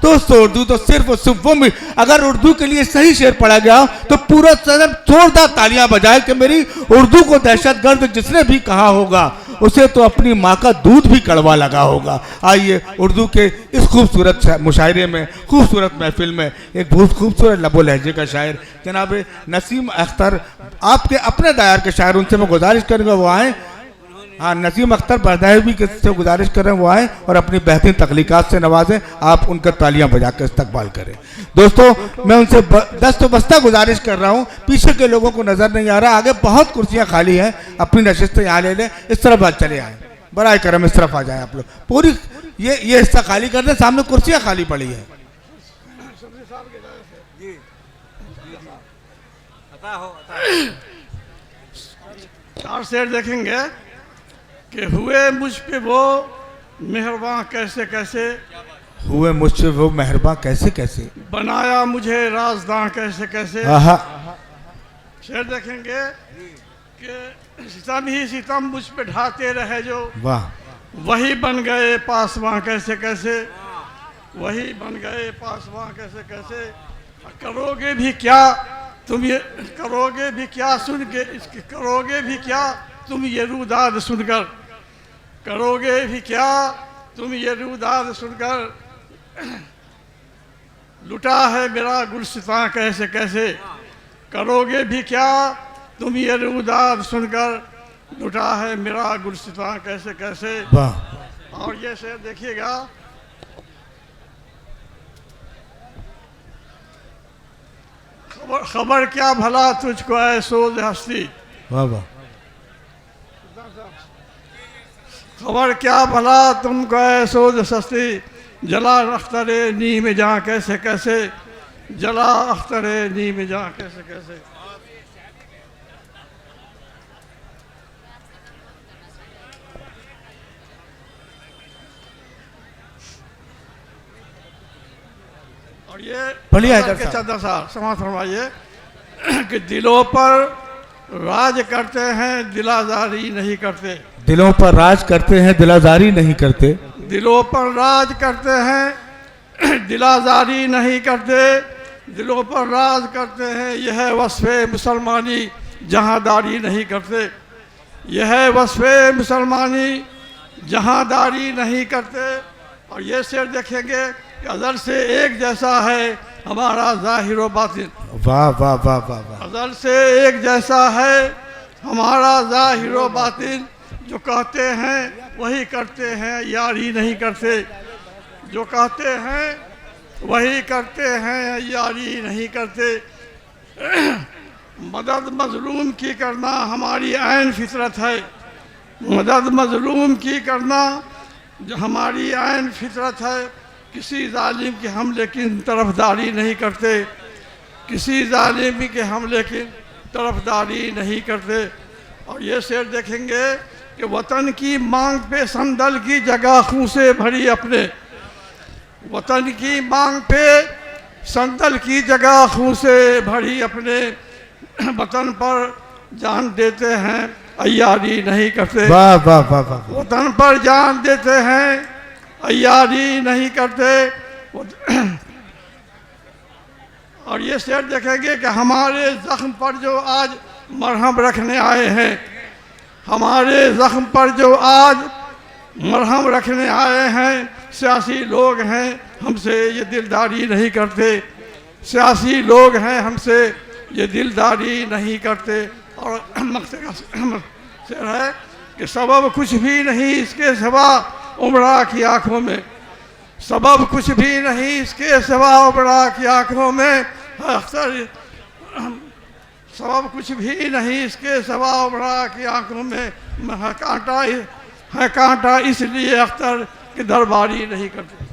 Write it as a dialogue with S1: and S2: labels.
S1: दोस्तों उर्दू तो सिर्फ और सिर्फ वो अगर उर्दू के लिए सही शेर पढ़ा गया तो पूरा सदन जोरदार तालियां बजाए कि मेरी उर्दू को दहशतगर्द जिसने भी कहा होगा उसे तो अपनी माँ का दूध भी कड़वा लगा होगा। आइए उर्दू के इस खूबसूरत मुशायरे में, खूबसूरत महफिल में एक बहुत खूबसूरत लबो लहजे का शायर जनाब नसीम अख्तर, आपके अपने दायर के शायर, उनसे मैं गुजारिश करूँगा वो आएँ। हाँ, नसीम अख्तर बरदावी से गुजारिश कर रहे हैं वो आए और अपनी बेहतरीन तख्लीकात से नवाजें, आप उनका तालियां बजा कर इस्तकबाल करें। दोस्तों मैं उनसे दस्त बस्ता गुजारिश कर रहा हूँ, पीछे के लोगों को नज़र नहीं आ रहा, आगे बहुत कुर्सियाँ खाली हैं, अपनी नशिस्तें यहाँ ले लें, इस तरफ आज चले आएँ, बराए करम इस तरफ आ जाएँ आप लोग, पूरी ये हिस्सा खाली कर दें, सामने कुर्सियाँ खाली पड़ी हैं।
S2: चार शेर देखेंगे कि हुए मुझ पे वो मेहरबान कैसे कैसे,
S1: हुए मुझ पे वो मेहरबान कैसे कैसे,
S2: बनाया मुझे राजदां कैसे कैसे। शेर देखेंगे कि सितम ही सितम मुझ पे ढाते रहे जो,
S1: वाह,
S2: वही बन गए पासवां कैसे कैसे, वही बन गए पासवां कैसे कैसे। करोगे भी क्या तुम ये, करोगे भी क्या सुन के, करोगे भी क्या तुम ये रूदाद सुनकर, करोगे भी क्या तुम ये रूदाद सुनकर, लुटा है मेरा गुलसितां कैसे कैसे। करोगे भी क्या तुम ये रूदाद सुनकर, लुटा है मेरा गुलसितां कैसे कैसे। और ये शेर देखिएगा, खबर क्या भला तुझको है सोज हस्ती,
S1: वाह वाह,
S2: खबर क्या भला तुमको है सोज सस्ती, जला अख्तरे नी में जा कैसे कैसे, जला अख्तरे नी में जा कैसे कैसे। और ये
S1: बढ़िया
S2: के चंदा सा समाज फरमाइए कि दिलों पर राज करते हैं दिलाजारी नहीं करते,
S1: दिलों पर राज करते हैं दिलाजारी नहीं करते,
S2: दिलों पर राज करते हैं दिलाजारी नहीं करते, दिलों पर राज करते हैं यह वस्फ़े मुसलमानी जहांदारी नहीं करते, यह वस्फ़े मुसलमानी जहांदारी नहीं करते। और ये शेर देखेंगे कि अज़ल से एक जैसा है हमारा ज़ाहिर व बातिन,
S1: वाह वाह वाह वाह वाह,
S2: अज़ल से एक जैसा है हमारा ज़ाहिर व बातिन, जो कहते हैं वही करते हैं यारी नहीं करते, जो कहते हैं वही करते हैं यारी नहीं करते। मदद मज़लूम की करना हमारी ऐन फितरत है, मदद मज़लूम की करना जो हमारी ऐन फितरत है, किसी जालिम के हम लेकिन तरफदारी नहीं करते, किसी जालिम के हम लेकिन तरफदारी नहीं करते। और ये शेर देखेंगे कि वतन की मांग पे संदल की जगह खून से भरी अपने, वतन की मांग पे संदल की जगह खून से भरी अपने, वतन पर जान देते हैं अय्यारी नहीं करते,
S1: वाह वाह वाह वाह,
S2: वतन पर जान देते हैं अय्यारी नहीं करते। और ये शेर देखेंगे कि हमारे ज़ख्म पर जो आज मरहम रखने आए हैं, हमारे ज़ख्म पर जो आज मरहम रखने आए हैं, सियासी लोग हैं हमसे ये दिलदारी नहीं करते, सियासी लोग हैं हमसे ये दिलदारी नहीं करते। और मकसद का शेर है कि सबब कुछ भी नहीं इसके सिवा उमरा की आँखों में, सबब कुछ भी नहीं इसके सिवा उमरा की आँखों में, अक्सर सबब कुछ भी नहीं इसके सिवा उमरा की आँखों में, है कांटा इसलिए अख्तर की दरबारी नहीं करते।